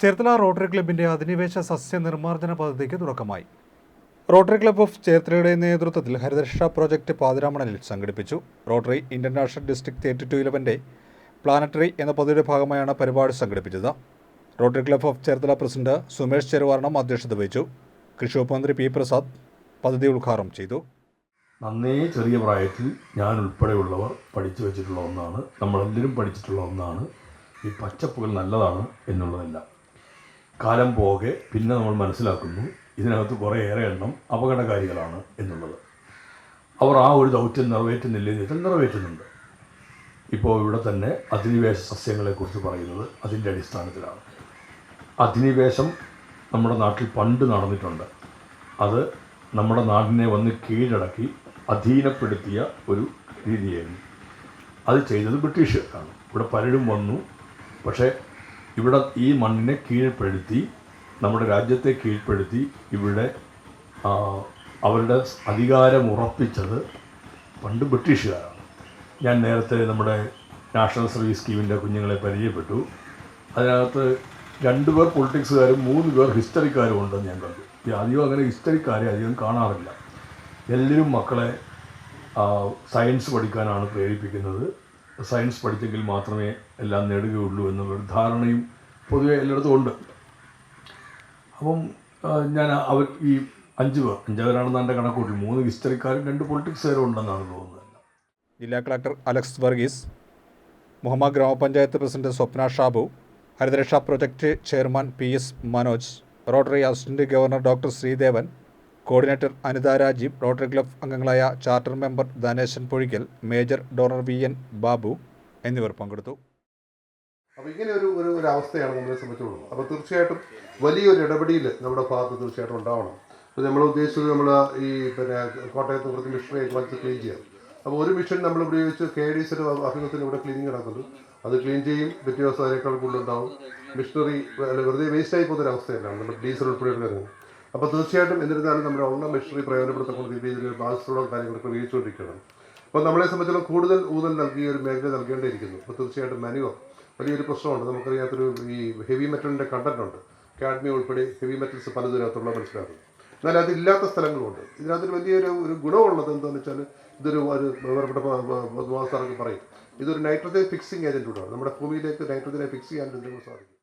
Cherthala rotary ക്ലബിന്റെ അധിനിവേശ സസ്യ നിർമ്മാർജ്ജന പദ്ധതിക്ക് തുടക്കമായി. റോട്ടറി ക്ലബ്ബ് ഓഫ് ചേർത്തലയുടെ നേതൃത്വത്തിൽ ഹരിതരക്ഷാ പ്രോജക്റ്റ് പാതിരാമണലിൽ സംഘടിപ്പിച്ചു. റോട്ടറി ഇന്റർനാഷണൽ ഡിസ്ട്രിക്ട് 3211 പ്ലാനറ്ററി എന്ന പദ്ധതിയുടെ ഭാഗമായാണ് പരിപാടി സംഘടിപ്പിച്ചത്. Rotary club of Cherthala president Sumesh Cheruvaranam അധ്യക്ഷത വഹിച്ചു. കൃഷി വകുപ്പ് മന്ത്രി പി പ്രസാദ് പദ്ധതി ഉദ്ഘാടനം ചെയ്തു. നന്നേ ചെറിയ പ്രായത്തിൽ ഞാൻ ഉൾപ്പെടെയുള്ളവർ പഠിച്ചു വെച്ചിട്ടുള്ള ഒന്നാണ്, നമ്മളെല്ലാവരും പഠിച്ചിട്ടുള്ള ഒന്നാണ്, ഈ പച്ചപ്പുകൾ നല്ലതാണ് എന്നുള്ളതല്ല. കാലം പോകെ പിന്നെ നമ്മൾ മനസ്സിലാക്കുന്നു ഇതിനകത്ത് കുറേയേറെ എണ്ണം അപകടകാരികളാണ് എന്നുള്ളത്. അവർ ആ ഒരു ദൗത്യം നിറവേറ്റുന്നില്ലെന്ന് വെച്ചാൽ നിറവേറ്റുന്നുണ്ട്. ഇപ്പോൾ ഇവിടെ തന്നെ അധിനിവേശ സസ്യങ്ങളെക്കുറിച്ച് പറയുന്നത് അതിൻ്റെ അടിസ്ഥാനത്തിലാണ്. അധിനിവേശം നമ്മുടെ നാട്ടിൽ പണ്ട് നടന്നിട്ടുണ്ട്. അത് നമ്മുടെ നാടിനെ വന്ന് കീഴടക്കി അധീനപ്പെടുത്തിയ ഒരു രീതിയായിരുന്നു. അത് ചെയ്തത് ബ്രിട്ടീഷുകാരാണ്. ഇവിടെ പലരും വന്നു, പക്ഷേ ഇവിടെ ഈ മണ്ണിനെ കീഴ്പ്പെടുത്തി, നമ്മുടെ രാജ്യത്തെ കീഴ്പ്പെടുത്തി ഇവിടെ അവരുടെ അധികാരം ഉറപ്പിച്ചത് പണ്ട് ബ്രിട്ടീഷുകാരാണ്. ഞാൻ നേരത്തെ നമ്മുടെ നാഷണൽ സർവീസ് സ്കീമിൻ്റെ കുഞ്ഞുങ്ങളെ പരിചയപ്പെട്ടു. അതിനകത്ത് 2 പേർ പൊളിറ്റിക്സുകാരും 3 പേർ ഹിസ്റ്ററിക്കാരും ഉണ്ടെന്ന് ഞാൻ കണ്ടു. അധികം അങ്ങനെ ഹിസ്റ്ററിക്കാരെ അധികം കാണാറില്ല. എല്ലാവരും മക്കളെ സയൻസ് പഠിക്കാനാണ് പ്രേരിപ്പിക്കുന്നത്. സയൻസ് പഠിച്ചെങ്കിൽ മാത്രമേ എല്ലാം നേടുകയുള്ളൂ എന്നുള്ളൊരു ധാരണയും പൊതുവെ എല്ലായിടത്തും ഉണ്ട്. അപ്പം ഞാൻ അവർ ഈ 5 പേരാണെന്ന് എൻ്റെ കണക്കൂട്ടിൽ 3 ഹിസ്റ്ററിക്കാരും 2 പൊളിറ്റിക്സുകാരും ഉണ്ടെന്നാണ് തോന്നുന്നത്. ജില്ലാ കളക്ടർ അലക്സ് വർഗീസ്, മുഹമ്മ ഗ്രാമപഞ്ചായത്ത് president Swapna Shabu, Haritharaksha project chairman PS Manoj, Rotary assistant governor doctor Sreedevan, coordinator Anitha Rajeev, Rotary club അംഗങ്ങളായ charter member Dhaneshan Pozhikkal, major donor VN Babu എന്നിവർ പങ്കെടുത്തു. അപ്പോൾ ഇങ്ങനെ ഒരു അവസ്ഥയാണ് നമ്മളെ സംബന്ധിച്ചുള്ളത്. അപ്പോൾ തീർച്ചയായിട്ടും വലിയൊരു ഇടപെടൽ നമ്മുടെ ഭാഗത്ത് തീർച്ചയായിട്ടും ഉണ്ടാവണം. അപ്പോൾ നമ്മൾ ഉദ്ദേശിച്ചത് നമ്മൾ ഈ കോട്ടയത്ത് കുറച്ച് മിഷനറി വലിച്ച് ക്ലീൻ ചെയ്യാം. അപ്പോൾ ഒരു മിഷൻ നമ്മൾ ഉപയോഗിച്ച് KDCയുടെ ആഭിമുഖ്യത്തിൽ ഇവിടെ ക്ലീനിങ് നടക്കുന്നു. അത് ക്ലീൻ ചെയ്യും, പിറ്റേ ദിവസം അതിനേക്കാൾ കൂടുതലുണ്ടാവും. മിഷനറി വെറുതെ വേസ്റ്റായി പോകുന്ന അവസ്ഥയല്ലാണ് നമ്മൾ ഡീസൽ ഉൾപ്പെടെ വരുന്നത്. അപ്പോൾ തീർച്ചയായിട്ടും എന്നിരുന്നാലും നമ്മുടെ ഉള്ള മിഷനറി പ്രയോജനപ്പെടുത്തക്കുന്ന രീതിയിൽ ബാലൻസോടെ കാര്യങ്ങൾ ഉപയോഗിച്ചുകൊണ്ടിരിക്കണം. അപ്പോൾ നമ്മളെ സംബന്ധിച്ചുള്ള കൂടുതൽ ഊന്നൽ നൽകി ഒരു മേഖല നൽകേണ്ടിയിരിക്കുന്നു. അപ്പോൾ തീർച്ചയായിട്ടും മാനുവൽ വലിയൊരു പ്രശ്നമുണ്ട്. നമുക്കറിയാത്തൊരു ഈ ഹെവി മെറ്റലിൻ്റെ കണ്ടന്റ് ഉണ്ട്, കാഡ്മിയം ഉൾപ്പെടെ ഹെവി മെറ്റൽസ് പലതിനകത്തുള്ള മനസ്സിലാക്കും. എന്നാൽ അതില്ലാത്ത സ്ഥലങ്ങളുണ്ട്. ഇതിനകത്തൊരു വലിയൊരു ഗുണമുള്ളത് എന്താണെന്ന് വെച്ചാൽ ഇതൊരു ബഹുമാനസാറൊക്കെ പറയും, ഇതൊരു നൈട്രജൻ ഫിക്സിങ് ഏജൻറ് കൂടാണ്. നമ്മുടെ ഭൂമിയിലേക്ക് നൈട്രജനെ ഫിക്സ് ചെയ്യാൻ സാധിക്കും.